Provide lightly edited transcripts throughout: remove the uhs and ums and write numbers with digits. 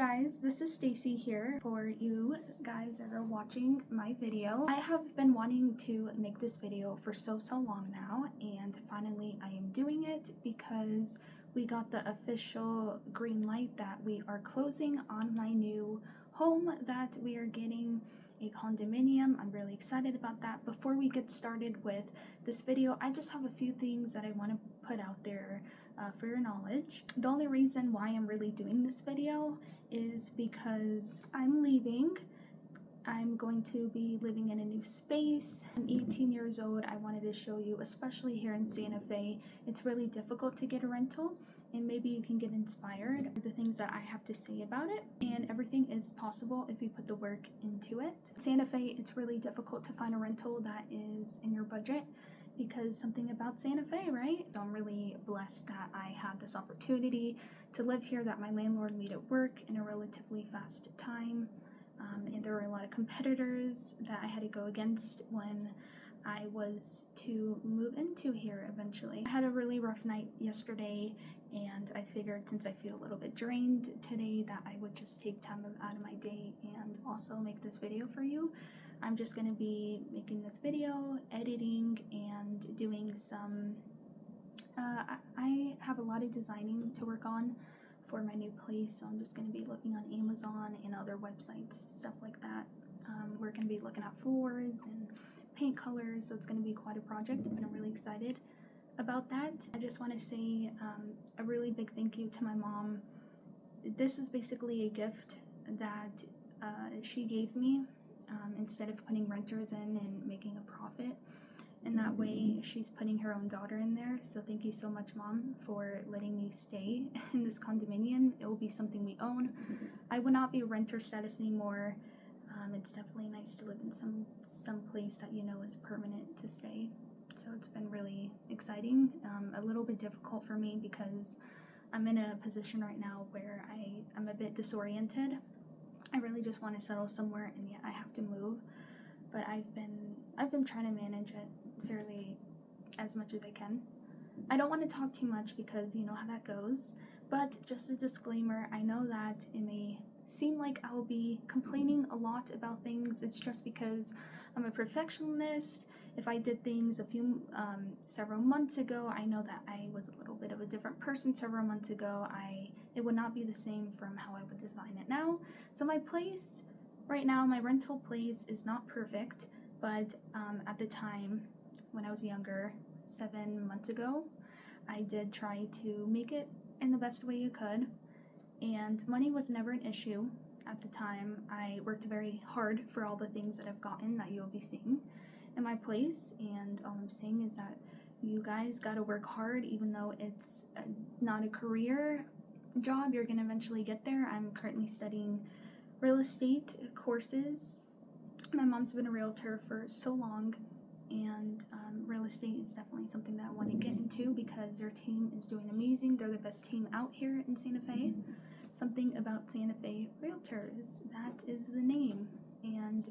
guys, this is Stacy here for you guys that are watching my video. I have been wanting to make this video for so long now, and finally I am doing it because we got the official green light that we are closing on my new home, that we are getting a condominium. I'm really excited about that. Before we get started with this video, I just have a few things that I want to put out there for your knowledge. The only reason why I'm really doing this video is because I'm leaving. I'm going to be living in a new space. I'm 18 years old. I wanted to show you, especially here in Santa Fe, it's really difficult to get a rental, and maybe you can get inspired by the things that I have to say about it. And everything is possible if you put the work into it. Santa Fe, it's really difficult to find a rental that is in your budget, because something about Santa Fe, right? So I'm really blessed that I had this opportunity to live here, that my landlord made it work in a relatively fast time. And there were a lot of competitors that I had to go against when I was to move into here eventually. I had a really rough night yesterday, and I figured, since I feel a little bit drained today, that I would just take time out of my day and also make this video for you. I'm just going to be making this video, editing, and doing some, I have a lot of designing to work on for my new place, so I'm just going to be looking on Amazon and other websites, stuff like that. We're going to be looking at floors and paint colors, so it's going to be quite a project, and I'm really excited about that. I just want to say a really big thank you to my mom. This is basically a gift that she gave me. Instead of putting renters in and making a profit, and that way she's putting her own daughter in there. So thank you so much, Mom, for letting me stay in this condominium. It will be something we own. I will not be renter status anymore. It's definitely nice to live in some place that you know is permanent to stay. So it's been really exciting. A little bit difficult for me because I'm in a position right now where I'm a bit disoriented. I really just want to settle somewhere, and yet I have to move. But I've been trying to manage it fairly as much as I can. I don't want to talk too much because you know how that goes. But just a disclaimer, I know that it may seem like I'll be complaining a lot about things. It's just because I'm a perfectionist. If I did things several months ago, I know that I was a little bit of a different person several months ago. It would not be the same from how I would design it now. So my place right now, my rental place, is not perfect, but at the time when I was younger, 7 months ago, I did try to make it in the best way you could, and money was never an issue at the time. I worked very hard for all the things that I've gotten that you'll be seeing in my place, and all I'm saying is that you guys gotta work hard. Even though it's not a career job, you're gonna eventually get there. I'm currently studying real estate courses. My mom's been a realtor for so long, and real estate is definitely something that I want to get into because their team is doing amazing. They're the best team out here in Santa Fe. Something about Santa Fe Realtors, that is the name. And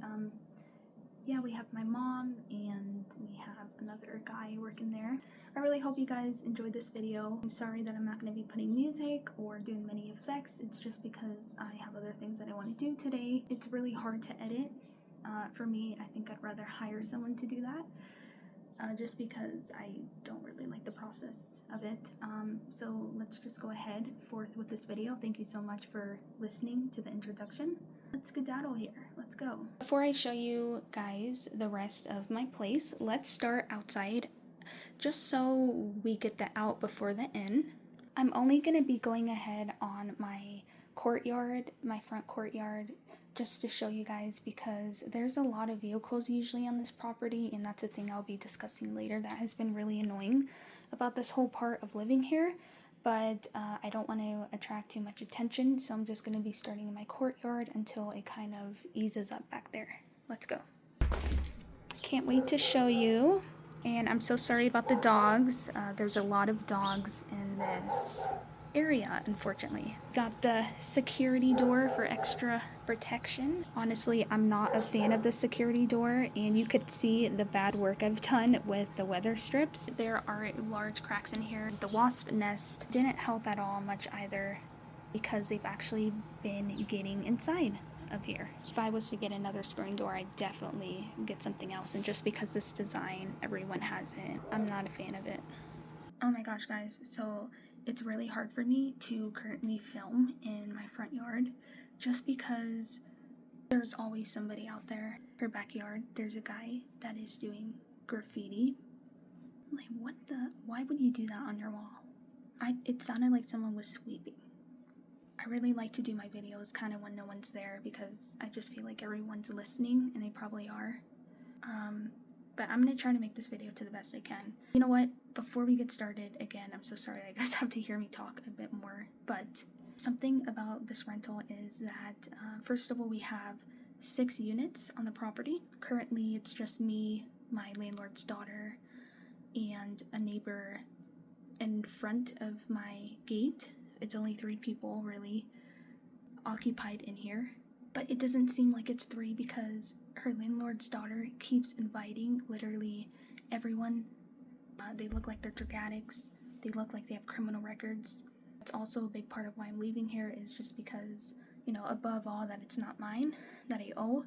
yeah, we have my mom, and we have another guy working there. I really hope you guys enjoyed this video. I'm sorry that I'm not going to be putting music or doing many effects. It's just because I have other things that I want to do today. It's really hard to edit. For me, I think I'd rather hire someone to do that, just because I don't really like the process of it. So let's just go ahead forth with this video. Thank you so much for listening to the introduction. Let's skedaddle here. Let's go. Before I show you guys the rest of my place, let's start outside, just so we get the out before the in. I'm only going to be going ahead on my courtyard, my front courtyard, just to show you guys, because there's a lot of vehicles usually on this property, and that's a thing I'll be discussing later that has been really annoying about this whole part of living here. But I don't want to attract too much attention, so I'm just going to be starting in my courtyard until it kind of eases up back there. Let's go. Can't wait to show you. And I'm so sorry about the dogs. There's a lot of dogs in this area, unfortunately. Got the security door for extra protection. Honestly, I'm not a fan of the security door, and you could see the bad work I've done with the weather strips. There are large cracks in here. The wasp nest didn't help at all much either. because they've actually been getting inside of here. If I was to get another screen door, I'd definitely get something else, and just because this design, everyone has it, I'm not a fan of it. Oh my gosh, guys, so it's really hard for me to currently film in my front yard just because there's always somebody out there. Her backyard, there's a guy that is doing graffiti. Like, what the? Why would you do that on your wall? It sounded like someone was sweeping. I really like to do my videos kind of when no one's there because I just feel like everyone's listening, and they probably are. But I'm going to try to make this video to the best I can. You know what? Before we get started, again, I'm so sorry I guys have to hear me talk a bit more. But something about this rental is that, first of all, we have 6 units on the property. Currently, it's just me, my landlord's daughter, and a neighbor in front of my gate. It's only 3 people really occupied in here. But it doesn't seem like it's 3 because her landlord's daughter keeps inviting literally everyone. They look like they're drug addicts. They look like they have criminal records. That's also a big part of why I'm leaving here, is just because, you know, above all that it's not mine, that I owe.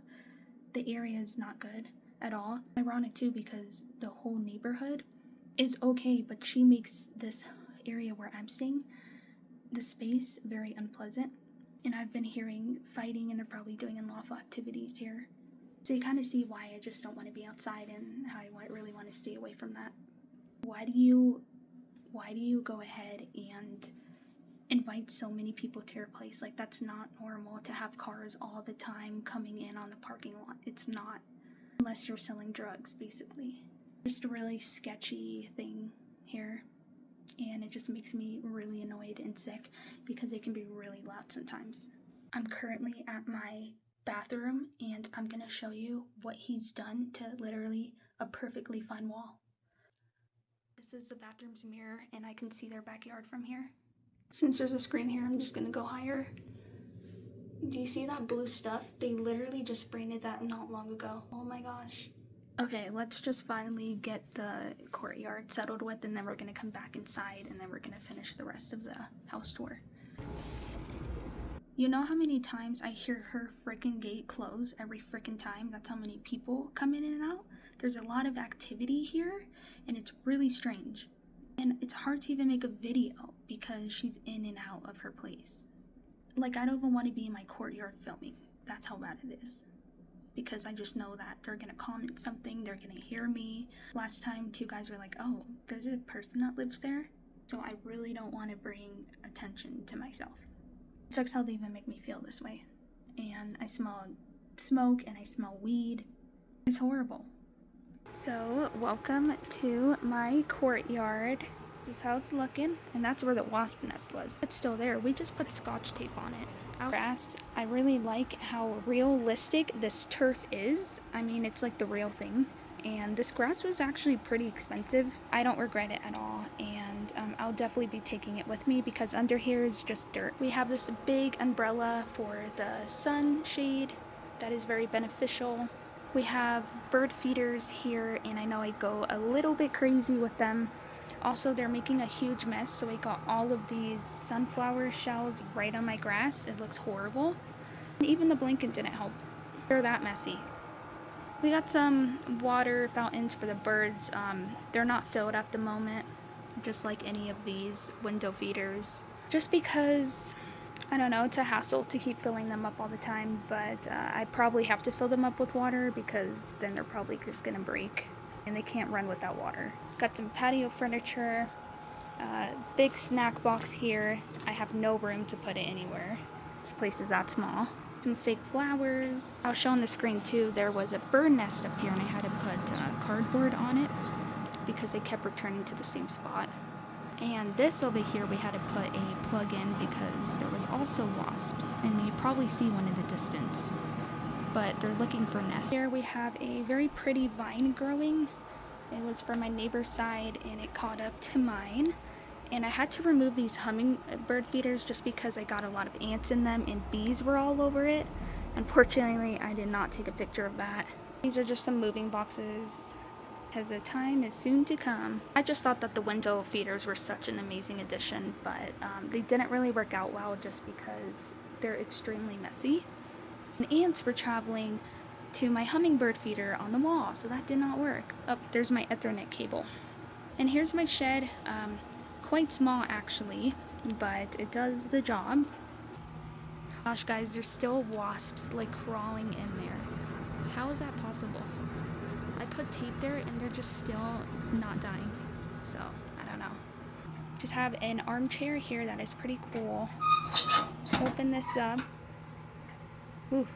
The area is not good at all. Ironic too, because the whole neighborhood is okay, but she makes this area where I'm staying, the space, very unpleasant. And I've been hearing fighting, and they're probably doing unlawful activities here. So you kind of see why I just don't want to be outside, and how I really want to stay away from that. Why do you go ahead and invite so many people to your place? Like, that's not normal to have cars all the time coming in on the parking lot. It's not, unless you're selling drugs, basically. Just a really sketchy thing here. And it just makes me really annoyed and sick because it can be really loud sometimes. I'm currently at my bathroom, and I'm gonna show you what he's done to literally a perfectly fine wall. This is the bathroom's mirror, and I can see their backyard from here. Since there's a screen here, I'm just gonna go higher. Do you see that blue stuff? They literally just painted that not long ago. Oh my gosh. Okay, let's just finally get the courtyard settled with, and then we're gonna come back inside, and then we're gonna finish the rest of the house tour. You know how many times I hear her freaking gate close every freaking time? That's how many people come in and out. There's a lot of activity here, and it's really strange. And it's hard to even make a video because she's in and out of her place. Like, I don't even want to be in my courtyard filming. That's how bad it is. Because I just know that they're gonna comment something, they're gonna hear me. Last time, 2 guys were like, oh, there's a person that lives there. So I really don't want to bring attention to myself. It sucks how they even make me feel this way. And I smell smoke, and I smell weed. It's horrible. So, welcome to my courtyard. This is how it's looking, and that's where the wasp nest was. It's still there. We just put Scotch tape on it. Grass. I really like how realistic this turf is. I mean, it's like the real thing. And this grass was actually pretty expensive. I don't regret it at all, and I'll definitely be taking it with me because under here is just dirt. We have this big umbrella for the sun shade that is very beneficial. We have bird feeders here, and I know I go a little bit crazy with them. Also, they're making a huge mess, so I got all of these sunflower shells right on my grass. It looks horrible. And even the blanket didn't help. They're that messy. We got some water fountains for the birds. They're not filled at the moment, just like any of these window feeders. Just because, I don't know, it's a hassle to keep filling them up all the time, but I probably have to fill them up with water because then they're probably just gonna break. And they can't run without water. Got some patio furniture, big snack box here. I have no room to put it anywhere. This place is that small. Some fake flowers. I'll show on the screen too, there was a bird nest up here, and I had to put cardboard on it because they kept returning to the same spot. And this over here, we had to put a plug in because there was also wasps, and you probably see one in the distance. But they're looking for nests. Here we have a very pretty vine growing. It was from my neighbor's side, and it caught up to mine. And I had to remove these hummingbird feeders just because I got a lot of ants in them, and bees were all over it. Unfortunately, I did not take a picture of that. These are just some moving boxes. because the time is soon to come. I just thought that the window feeders were such an amazing addition, but they didn't really work out well just because they're extremely messy. And ants were traveling to my hummingbird feeder on the wall, so that did not work. Oh, there's my Ethernet cable. And here's my shed, quite small actually, but it does the job. Gosh guys, there's still wasps like crawling in there. How is that possible? I put tape there and they're just still not dying. So, I don't know. Just have an armchair here that is pretty cool. Open this up. Ooh.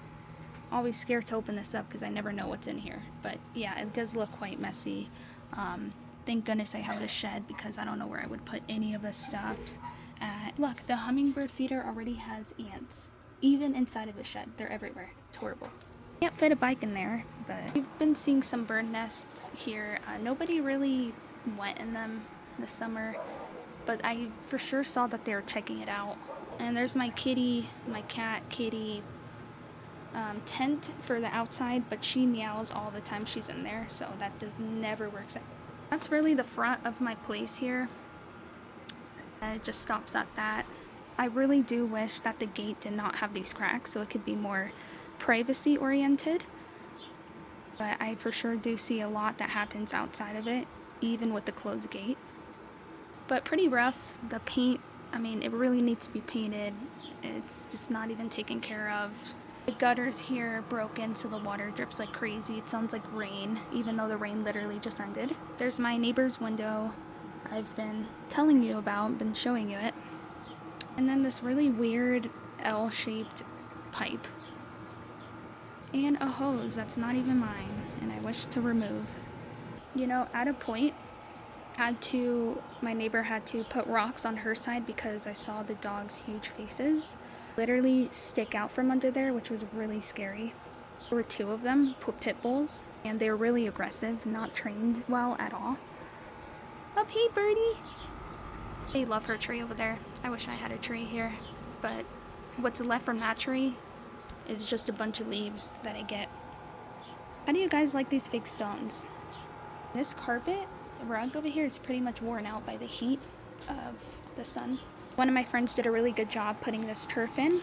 Always scared to open this up because I never know what's in here. But yeah, it does look quite messy. Thank goodness I have this shed because I don't know where I would put any of this stuff. Look, the hummingbird feeder already has ants. Even inside of the shed. They're everywhere. It's horrible. Can't fit a bike in there, but we've been seeing some bird nests here. Nobody really went in them this summer, but I for sure saw that they were checking it out. And there's my kitty, my cat, kitty, tent for the outside, but she meows all the time she's in there, so that does never work out. That's really the front of my place here. It just stops at that. I really do wish that the gate did not have these cracks so it could be more privacy oriented, but I for sure do see a lot that happens outside of it, even with the closed gate. But pretty rough. The paint, I mean, it really needs to be painted. It's just not even taken care of. The gutters here are broken, so the water drips like crazy. It sounds like rain, even though the rain literally just ended. There's my neighbor's window I've been telling you about, been showing you it. And then this really weird L-shaped pipe. And a hose that's not even mine, and I wish to remove. You know, at a point, my neighbor had to put rocks on her side because I saw the dog's huge faces literally stick out from under there, which was really scary. There were two of them, pit bulls, and they were really aggressive, not trained well at all. Oh, hey, birdie! They love her tree over there. I wish I had a tree here, but what's left from that tree is just a bunch of leaves that I get. How do you guys like these fake stones? This carpet rug over here is pretty much worn out by the heat of the sun. One of my friends did a really good job putting this turf in,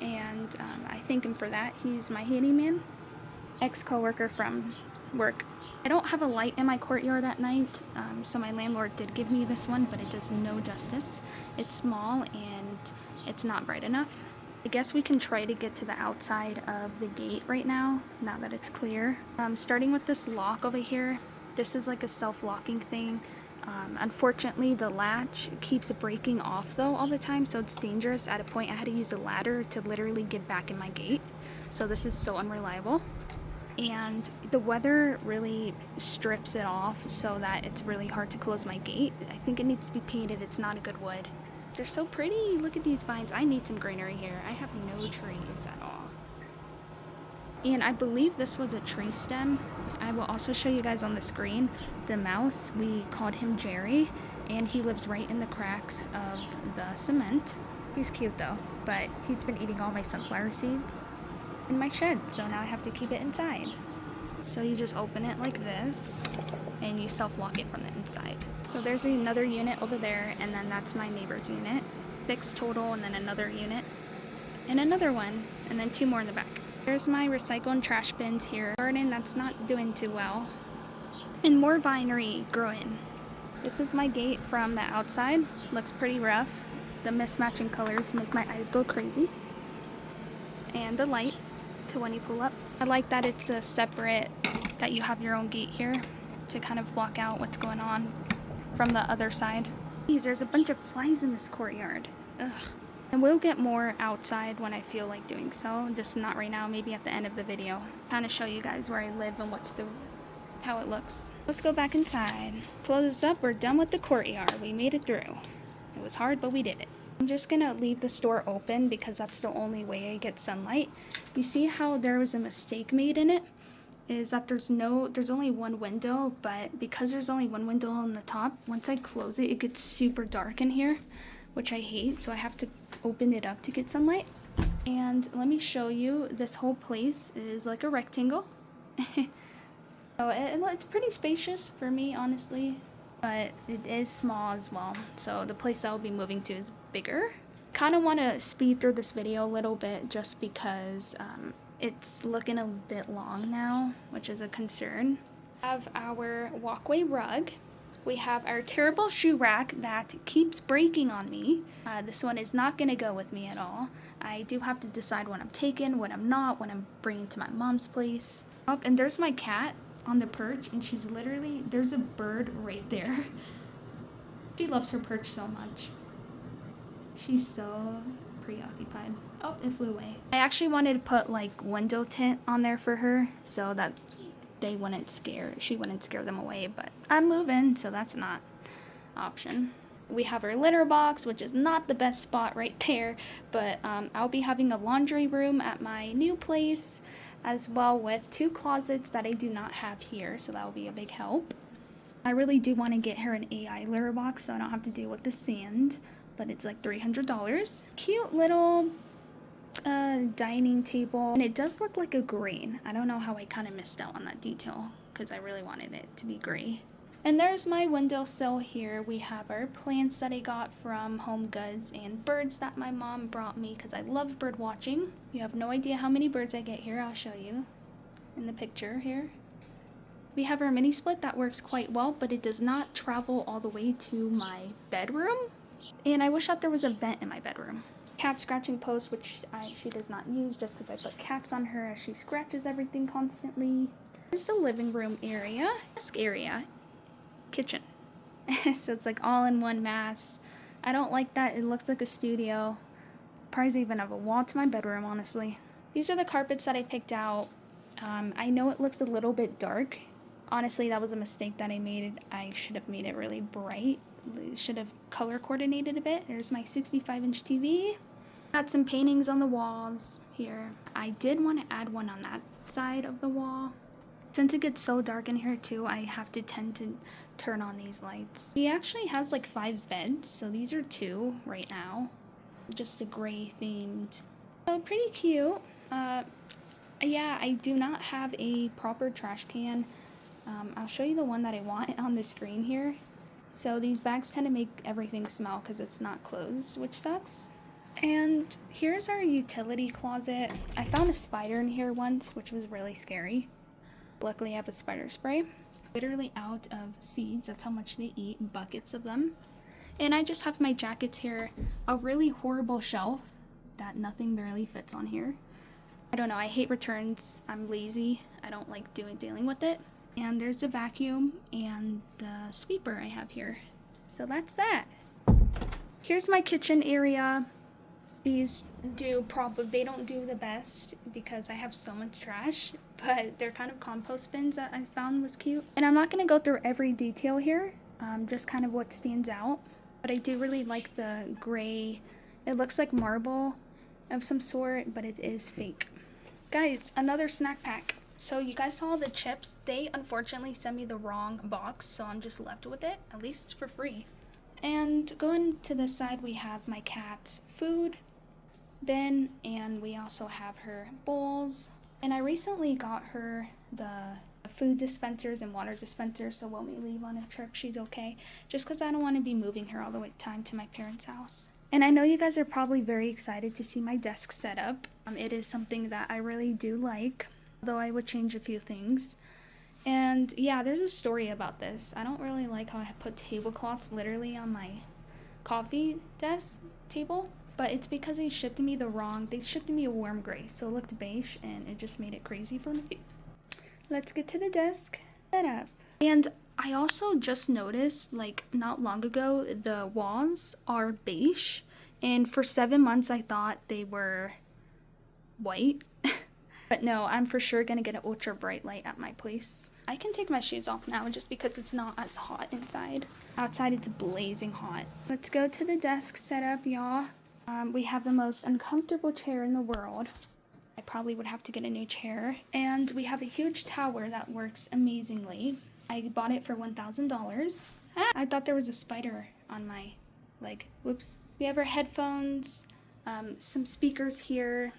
and I thank him for that. He's my handyman, ex-coworker from work. I don't have a light in my courtyard at night, so my landlord did give me this one, but it does no justice. It's small and it's not bright enough. I guess we can try to get to the outside of the gate right now that it's clear. Starting with this lock over here, this is like a self-locking thing. Unfortunately, the latch keeps breaking off though all the time, so it's dangerous. At a point I had to use a ladder to literally get back in my gate, so this is so unreliable. And the weather really strips it off so that it's really hard to close my gate. I think it needs to be painted. It's not a good wood. They're so pretty. Look at these vines. I need some greenery here. I have no trees at all. And I believe this was a tree stem. I will also show you guys on the screen the mouse. We called him Jerry, and he lives right in the cracks of the cement. He's cute though, but he's been eating all my sunflower seeds in my shed, so now I have to keep it inside. So you just open it like this and you self-lock it from the inside. So there's another unit over there, and then that's my neighbor's unit. 6 total, and then another unit and another one, and then 2 more in the back. There's my recycle and trash bins here. Garden that's not doing too well, and more vinery growing. This is my gate from the outside. Looks pretty rough. The mismatching colors make my eyes go crazy. And the light to when you pull up. I like that it's a separate, that you have your own gate here to kind of block out what's going on from the other side. Geez, there's a bunch of flies in this courtyard. Ugh. And we'll get more outside when I feel like doing so, just not right now, maybe at the end of the video. Kind of show you guys where I live and how it looks. Let's go back inside. Close this up, we're done with the courtyard. We made it through. It was hard, but we did it. I'm just gonna leave this door open because that's the only way I get sunlight. You see how there was a mistake made in it? Is that there's only one window, but because there's only one window on the top, once I close it, it gets super dark in here, which I hate, so I have to open it up to get sunlight. And let me show you, this whole place is like a rectangle. So it's pretty spacious for me, honestly, but it is small as well. So the place I'll be moving to is bigger. Kind of want to speed through this video a little bit just because it's looking a bit long now, which is a concern. We have our walkway rug. We have our terrible shoe rack that keeps breaking on me. This one is not going to go with me at all. I do have to decide what I'm taking, what I'm not, what I'm bringing to my mom's place. Oh, and there's my cat on the perch, and she's literally, there's a bird right there. She loves her perch so much. She's so preoccupied. Oh, it flew away. I actually wanted to put like window tint on there for her so that she wouldn't scare them away, but I'm moving, so that's not an option. We have our litter box, which is not the best spot right there, but I'll be having a laundry room at my new place, as well with 2 closets that I do not have here, so that will be a big help. I really do want to get her an AI litter box so I don't have to deal with the sand, but it's like $300. Cute little dining table, and it does look like a green. I don't know how I kind of missed out on that detail because I really wanted it to be gray. And there's my windowsill here. We have our plants that I got from Home Goods and birds that my mom brought me because I love bird watching. You have no idea how many birds I get here. I'll show you in the picture here. We have our mini split that works quite well, but it does not travel all the way to my bedroom. And I wish that there was a vent in my bedroom. Cat scratching post, which she does not use just because I put caps on her as she scratches everything constantly. There's the living room area, desk area, kitchen. So it's like all in one mass. I don't like that. It looks like a studio. Probably even have a wall to my bedroom, honestly. These are the carpets that I picked out. I know it looks a little bit dark. Honestly, that was a mistake that I made. I should have made it really bright. Should have color coordinated a bit. There's my 65-inch TV. Got some paintings on the walls here. I did want to add one on that side of the wall. Since it gets so dark in here too, I have to tend to turn on these lights. He actually has like 5 beds, so these are 2 right now. Just a gray themed. So pretty cute. Yeah, I do not have a proper trash can. I'll show you the one that I want on the screen here. So these bags tend to make everything smell because it's not closed, which sucks. And here's our utility closet. I found a spider in here once, which was really scary. Luckily I have a spider spray. Literally out of seeds, that's how much they eat, buckets of them. And I just have my jackets here, a really horrible shelf that nothing barely fits on here. I don't know, I hate returns, I'm lazy, I don't like dealing with it. And there's the vacuum and the sweeper I have here. So that's that. Here's my kitchen area. These they don't do the best because I have so much trash, but they're kind of compost bins that I found was cute. And I'm not going to go through every detail here, just kind of what stands out. But I do really like the gray. It looks like marble of some sort, but it is fake. Guys, another snack pack. So you guys saw the chips. They unfortunately sent me the wrong box, so I'm just left with it, at least for free. And going to this side, we have my cat's food bin, and we also have her bowls. And I recently got her the food dispensers and water dispensers, so when we leave on a trip, she's okay. Just because I don't want to be moving her all the way time to my parents' house. And I know you guys are probably very excited to see my desk setup. It is something that I really do like, though I would change a few things. And yeah, there's a story about this. I don't really like how I put tablecloths literally on my coffee desk table, but it's because they shipped me a warm gray, so it looked beige and it just made it crazy for me. Let's get to the desk setup. And I also just noticed, like not long ago, the walls are beige, and for 7 months I thought they were white. But no, I'm for sure gonna get an ultra bright light at my place. I can take my shoes off now just because it's not as hot inside. Outside it's blazing hot. Let's go to the desk setup, y'all. We have the most uncomfortable chair in the world. I probably would have to get a new chair. And we have a huge tower that works amazingly. I bought it for $1,000. I thought there was a spider on my leg. Whoops. We have our headphones, some speakers here.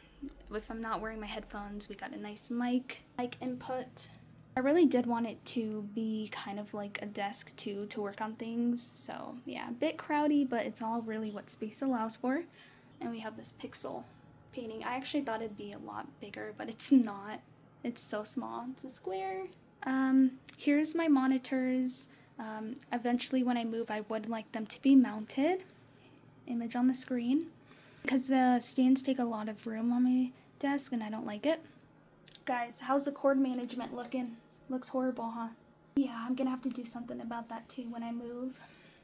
If I'm not wearing my headphones, we got a nice mic input. I really did want it to be kind of like a desk too, to work on things. So yeah, a bit crowdy, but it's all really what space allows for. And we have this pixel painting. I actually thought it'd be a lot bigger, but it's not. It's so small. It's a square. Here's my monitors. Eventually when I move, I would like them to be mounted. Image on the screen. Because the stands take a lot of room on my desk and I don't like it. Guys, how's the cord management looking? Looks horrible, huh? Yeah, I'm gonna have to do something about that too when I move.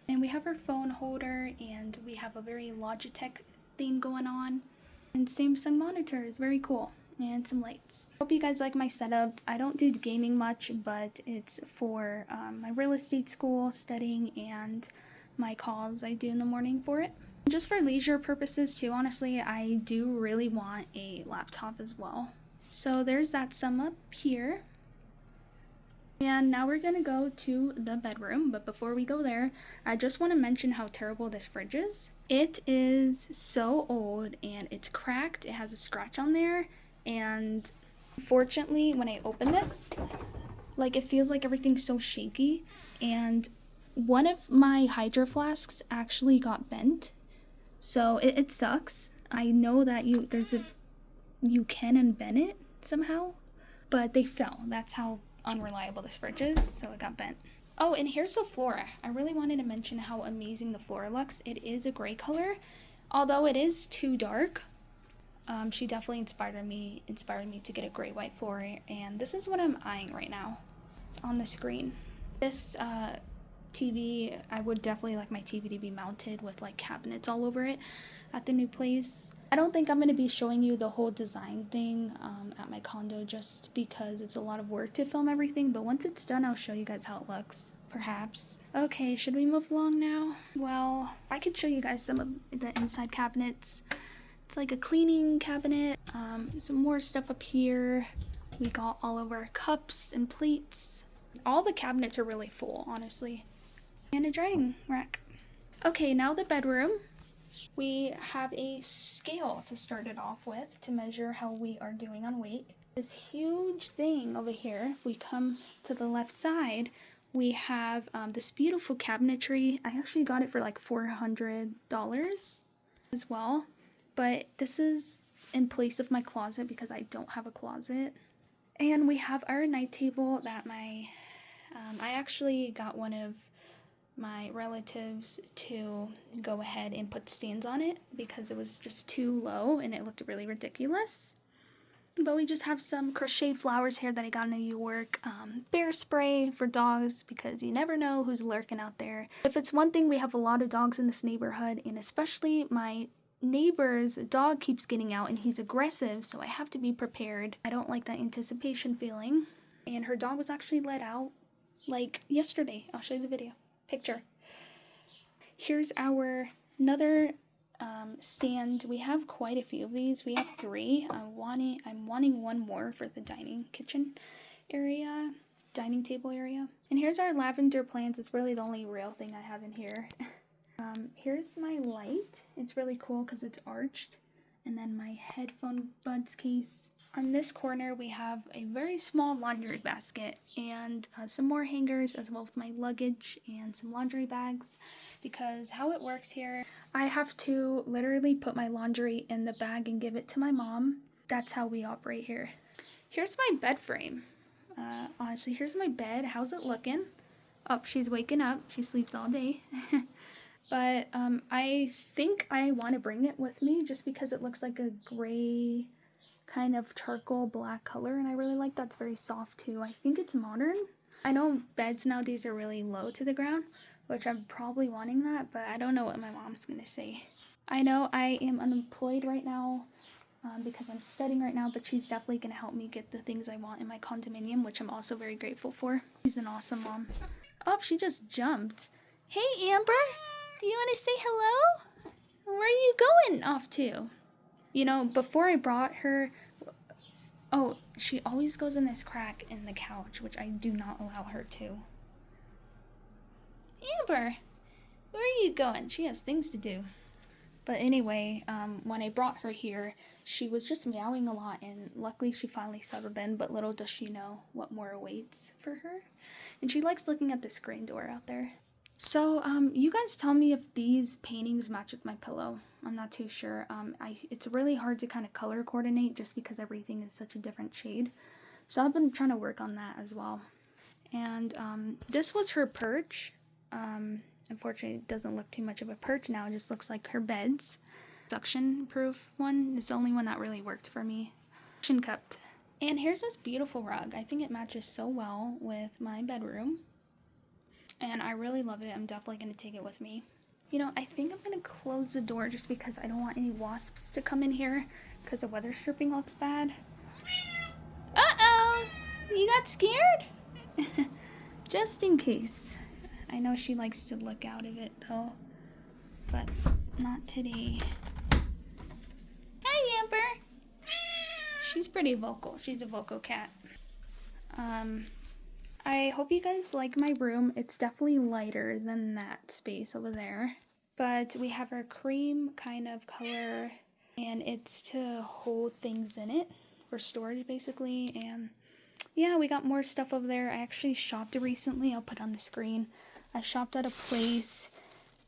And we have our phone holder and we have a very Logitech theme going on. And Samsung monitors, very cool. And some lights. Hope you guys like my setup. I don't do gaming much, but it's for my real estate school studying and my calls I do in the morning for it. Just for leisure purposes too, honestly, I do really want a laptop as well. So there's that sum up here. And now we're gonna go to the bedroom, but before we go there, I just want to mention how terrible this fridge is. It is so old and it's cracked. It has a scratch on there, and unfortunately when I open this, like, it feels like everything's so shaky, and one of my hydro flasks actually got bent. So it sucks. I know that you can unbend it somehow, but they fell. That's how unreliable this fridge is, so it got bent. Oh, and here's the floor. I really wanted to mention how amazing the floor looks. It is a gray color, although it is too dark. She definitely inspired me to get a gray white floor, and this is what I'm eyeing right now. It's on the screen. This TV, I would definitely like my TV to be mounted with like cabinets all over it at the new place. I don't think I'm going to be showing you the whole design thing at my condo just because it's a lot of work to film everything, but once it's done I'll show you guys how it looks, perhaps. Okay, should we move along now? Well, I could show you guys some of the inside cabinets. It's like a cleaning cabinet, some more stuff up here. We got all of our cups and plates. All the cabinets are really full, honestly. And a drying rack. Okay, now the bedroom. We have a scale to start it off with to measure how we are doing on weight. This huge thing over here, if we come to the left side, we have this beautiful cabinetry. I actually got it for like $400 as well. But this is in place of my closet because I don't have a closet. And we have our night table that I actually got one of my relatives to go ahead and put stands on it because it was just too low and it looked really ridiculous. But we just have some crochet flowers here that I got in New York. Bear spray for dogs because you never know who's lurking out there. If it's one thing, we have a lot of dogs in this neighborhood, and especially my neighbor's dog keeps getting out and he's aggressive, so I have to be prepared. I don't like that anticipation feeling. And her dog was actually let out like yesterday. I'll show you the video. Picture. Here's our another stand. We have quite a few of these. We have 3. I'm wanting one more for the dining table area. And here's our lavender plants. It's really the only real thing I have in here. Here's my light. It's really cool because it's arched. And then my headphone buds case. On this corner, we have a very small laundry basket and some more hangers, as well as my luggage and some laundry bags, because how it works here, I have to literally put my laundry in the bag and give it to my mom. That's how we operate here. Here's my bed frame. Honestly, here's my bed. How's it looking? Oh, she's waking up. She sleeps all day. But I think I want to bring it with me just because it looks like a gray kind of charcoal black color, and I really like that's very soft too. I think it's modern. I know beds nowadays are really low to the ground, which I'm probably wanting that, but I don't know what my mom's gonna say. I know I am unemployed right now because I'm studying right now, but she's definitely gonna help me get the things I want in my condominium, which I'm also very grateful for. She's an awesome mom. Oh, she just jumped. Hey Amber, do you want to say hello? Where are you going off to? You know, before I brought her, oh, she always goes in this crack in the couch, which I do not allow her to. Amber, where are you going? She has things to do. But anyway, when I brought her here, she was just meowing a lot, and luckily she finally settled in, but little does she know what more awaits for her. And she likes looking at the screen door out there. So, you guys tell me if these paintings match with my pillow. I'm not too sure. It's really hard to kind of color coordinate just because everything is such a different shade. So I've been trying to work on that as well. And this was her perch. Unfortunately, it doesn't look too much of a perch now. It just looks like her beds. Suction-proof one. It's the only one that really worked for me. Suction cupped. And here's this beautiful rug. I think it matches so well with my bedroom. And I really love it. I'm definitely going to take it with me. You know, I think I'm going to close the door just because I don't want any wasps to come in here because the weather stripping looks bad. Uh-oh! You got scared? Just in case. I know she likes to look out of it though, but not today. Hi, Amber! She's pretty vocal. She's a vocal cat. I hope you guys like my room. It's definitely lighter than that space over there. But we have our cream kind of color, and it's to hold things in it for storage basically. And yeah, we got more stuff over there. I actually shopped recently. I'll put on the screen. I shopped at a place,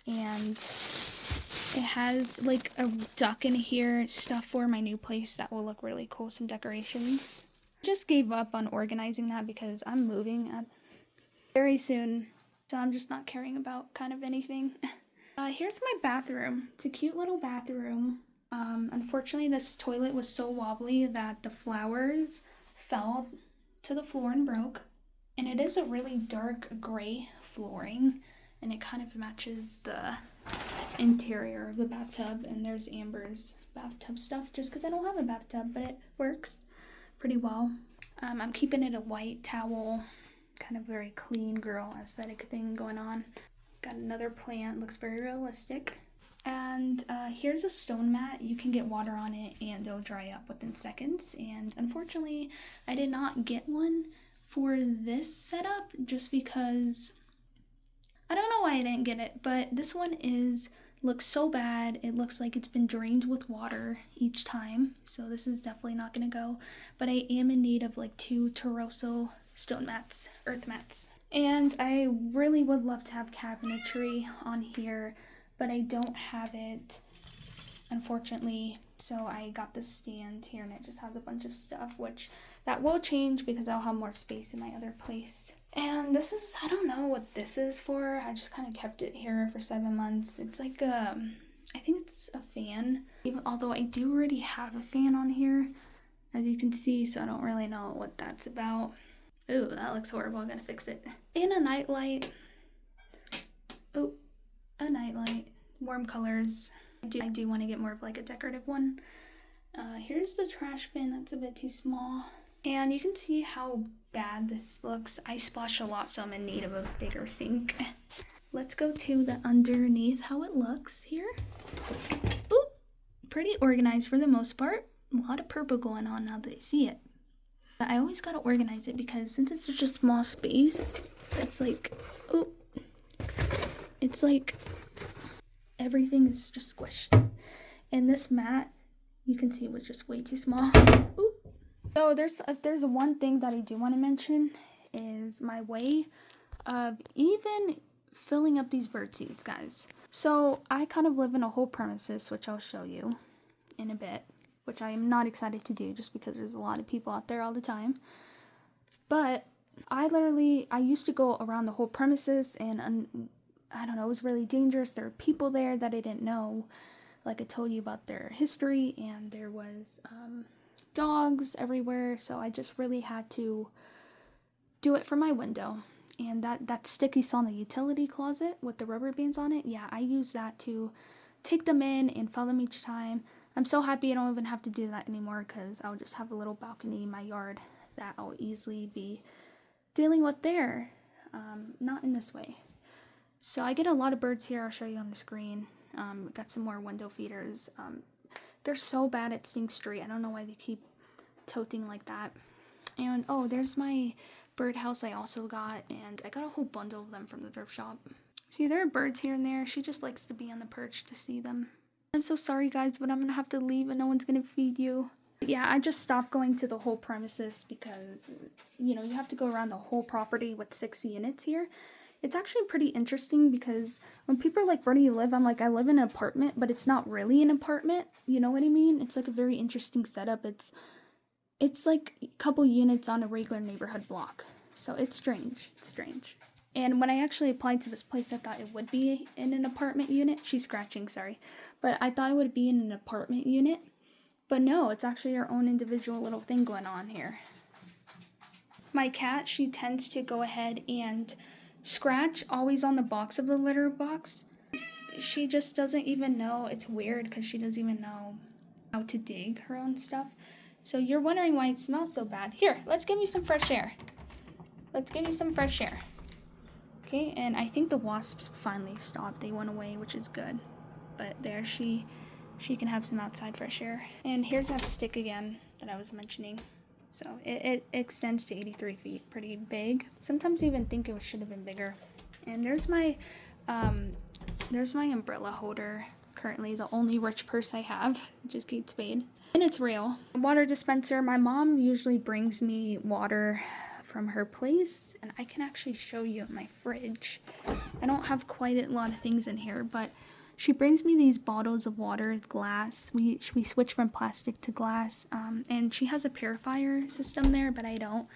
and it has like a duck in here, stuff for my new place that will look really cool, some decorations. Just gave up on organizing that because I'm moving very soon, so I'm just not caring about kind of anything. Here's my bathroom. It's a cute little bathroom. Unfortunately, this toilet was so wobbly that the flowers fell to the floor and broke. And it is a really dark gray flooring, and it kind of matches the interior of the bathtub. And there's Amber's bathtub stuff just because I don't have a bathtub, but it works pretty well. I'm keeping it a white towel, kind of very clean girl aesthetic thing going on. Got another plant, looks very realistic. And here's a stone mat. You can get water on it and it'll dry up within seconds. And unfortunately, I did not get one for this setup just because I don't know why I didn't get it, but this one looks so bad. It looks like it's been drained with water each time, so this is definitely not gonna go. But I am in need of like 2 Taroso stone mats, earth mats. And I really would love to have cabinetry on here, but I don't have it, unfortunately. So I got this stand here, and it just has a bunch of stuff, which that will change because I'll have more space in my other place. And this is, I don't know what this is for. I just kind of kept it here for 7 months. It's like I think it's a fan, although I do already have a fan on here, as you can see, so I don't really know what that's about. Ooh, that looks horrible. I'm gonna fix it. And a nightlight. Oh, a nightlight. Warm colors. I do want to get more of like a decorative one. Here's the trash bin. That's a bit too small. And you can see how bad this looks. I splash a lot, so I'm in need of a bigger sink. Let's go to the underneath, how it looks here. Ooh, pretty organized for the most part. A lot of purple going on now that I see it. I always gotta organize it because since it's such a small space, it's like, oh, it's like everything is just squished. And this mat, you can see, was just way too small. Ooh. So if there's one thing that I do want to mention is my way of even filling up these bird seeds, guys. So I kind of live in a whole premises, which I'll show you in a bit, which I am not excited to do just because there's a lot of people out there all the time. But I used to go around the whole premises, and I don't know, it was really dangerous. There were people there that I didn't know. Like I told you about their history, and there was dogs everywhere, so I just really had to do it from my window. And that stick you saw in the utility closet with the rubber bands on it, yeah, I use that to take them in and fill them each time. I'm so happy I don't even have to do that anymore because I'll just have a little balcony in my yard that I'll easily be dealing with there, not in this way. So I get a lot of birds here. I'll show you on the screen. Got some more window feeders. They're so bad at Sing Street. I don't know why they keep tilting like that. And oh, there's my birdhouse I also got, and I got a whole bundle of them from the thrift shop. See, there are birds here and there. She just likes to be on the perch to see them. I'm so sorry guys, but I'm gonna have to leave and no one's gonna feed you. Yeah, I just stopped going to the whole premises because, you know, you have to go around the whole property with 6 units here. It's actually pretty interesting because when people are like, where do you live? I'm like, I live in an apartment, but it's not really an apartment. You know what I mean? It's like a very interesting setup. It's like a couple units on a regular neighborhood block. So it's strange. It's strange. And when I actually applied to this place, I thought it would be in an apartment unit. She's scratching, sorry. But I thought it would be in an apartment unit. But no, it's actually our own individual little thing going on here. My cat, she tends to go ahead and scratch always on the box of the litter box. She just doesn't even know. It's weird because she doesn't even know how to dig her own stuff. So you're wondering why it smells so bad. Here, let's give you some fresh air. Let's give you some fresh air. Okay, and I think the wasps finally stopped. They went away, which is good. But there, she can have some outside fresh air. And here's that stick again that I was mentioning. So it extends to 83 feet, pretty big. Sometimes I even think it should have been bigger. And there's my umbrella holder. Currently the only rich purse I have, which is Kate Spade. And it's real. Water dispenser. My mom usually brings me water from her place, and I can actually show you my fridge. I don't have quite a lot of things in here, but she brings me these bottles of water, glass. We switch from plastic to glass, and she has a purifier system there, but I don't.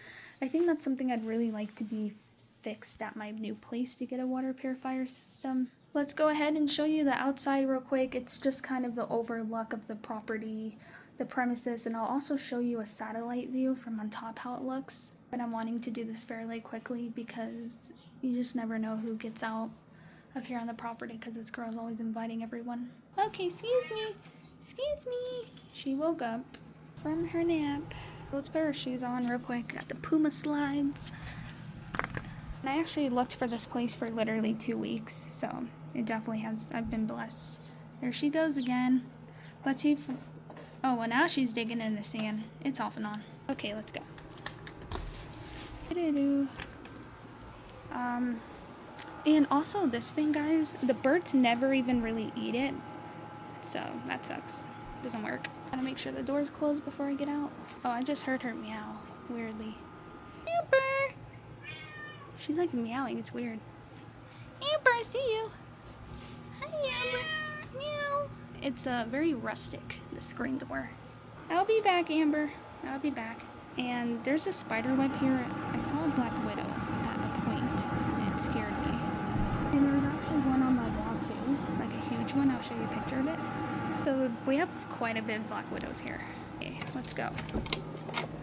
I think that's something I'd really like to be fixed at my new place, to get a water purifier system. Let's go ahead and show you the outside real quick. It's just kind of the overlook of the property, the premises, and I'll also show you a satellite view from on top how it looks. But I'm wanting to do this fairly quickly because you just never know who gets out of here on the property, because this girl's always inviting everyone. Okay, excuse me. Excuse me. She woke up from her nap. Let's put her shoes on real quick. Got the Puma slides. And I actually looked for this place for literally 2 weeks, so it definitely has. I've been blessed. There she goes again. Let's see if... Oh, well, now she's digging in the sand. It's off and on. Okay, let's go. And also this thing, guys, the birds never even really eat it, so that sucks. Doesn't work. Gotta make sure the door's closed before I get out. Oh, I just heard her meow weirdly. Amber! She's like meowing. It's weird. Amber, I see you. Hi, Amber. Meow. It's very rustic, the screen door. I'll be back, Amber. I'll be back. And there's a spider web here. I saw a black widow at a point, and it scared me. And there's actually one on my wall too, like a huge one. I'll show you a picture of it. So we have quite a bit of black widows here. Okay, let's go.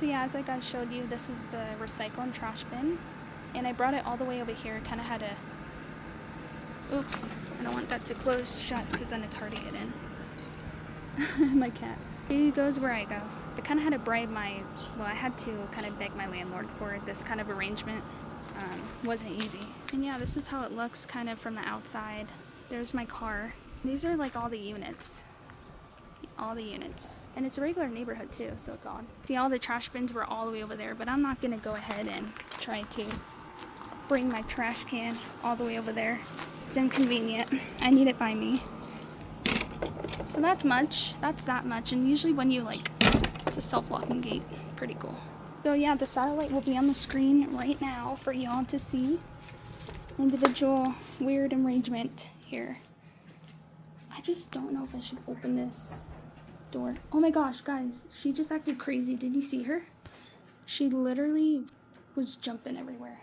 So yeah, as I guys showed you, this is the recycle and trash bin. And I brought it all the way over here. Kind of had to... Oop, I don't want that to close shut because then it's hard to get in. My cat. He goes where I go. I kind of had to bribe my... Well, I had to kind of beg my landlord for this kind of arrangement. Wasn't easy. And yeah, this is how it looks kind of from the outside. There's my car. These are like all the units. All the units. And it's a regular neighborhood too, so it's odd. See, all the trash bins were all the way over there, but I'm not going to go ahead and try to bring my trash can all the way over there. It's inconvenient. I need it by me. So that's much. That's that much. And usually when you like, it's a self-locking gate. Pretty cool. So yeah, the satellite will be on the screen right now for y'all to see. Individual weird arrangement here. I just don't know if I should open this door. Oh my gosh, guys, she just acted crazy. Did you see her? She literally was jumping everywhere.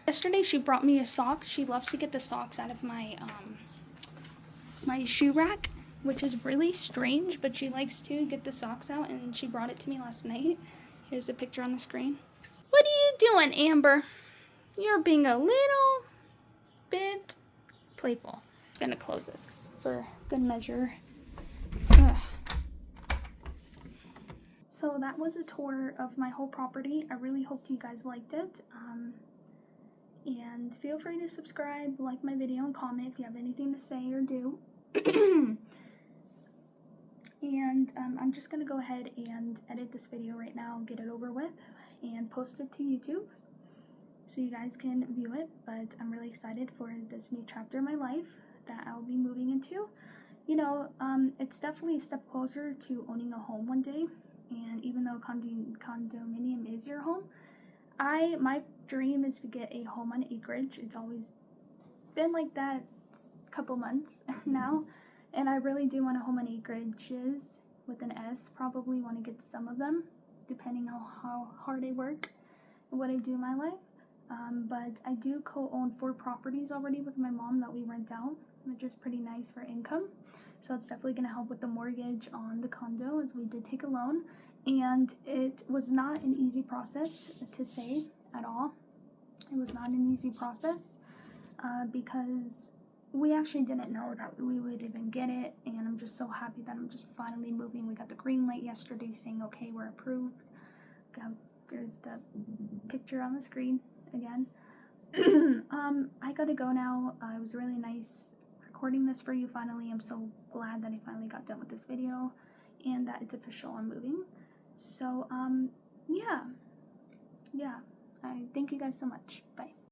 Yesterday she brought me a sock. She loves to get the socks out of my my shoe rack, which is really strange, but she likes to get the socks out, and she brought it to me last night. Here's the picture on the screen. What are you doing, Amber? You're being a little bit playful. I'm gonna close this for good measure. Ugh. So that was a tour of my whole property. I really hope you guys liked it. And feel free to subscribe, like my video, and comment if you have anything to say or do. And I'm just going to go ahead and edit this video right now, get it over with, and post it to YouTube so you guys can view it. But I'm really excited for this new chapter in my life that I'll be moving into. it's definitely a step closer to owning a home one day. And even though condominium is your home, my dream is to get a home on acreage. It's always been like that a couple months now, and I really do want a home on acreages with an S. Probably want to get some of them, depending on how hard I work and what I do in my life. But I do co-own 4 properties already with my mom that we rent out, which is pretty nice for income. So it's definitely going to help with the mortgage on the condo, as we did take a loan. And it was not an easy process to say at all. It was not an easy process because we actually didn't know that we would even get it. And I'm just so happy that I'm just finally moving. We got the green light yesterday saying, okay, we're approved. There's the picture on the screen again. I gotta go now. It was really nice recording this for you finally. I'm so glad that I finally got done with this video and that it's official. I'm moving. So, yeah. I thank you guys so much. Bye.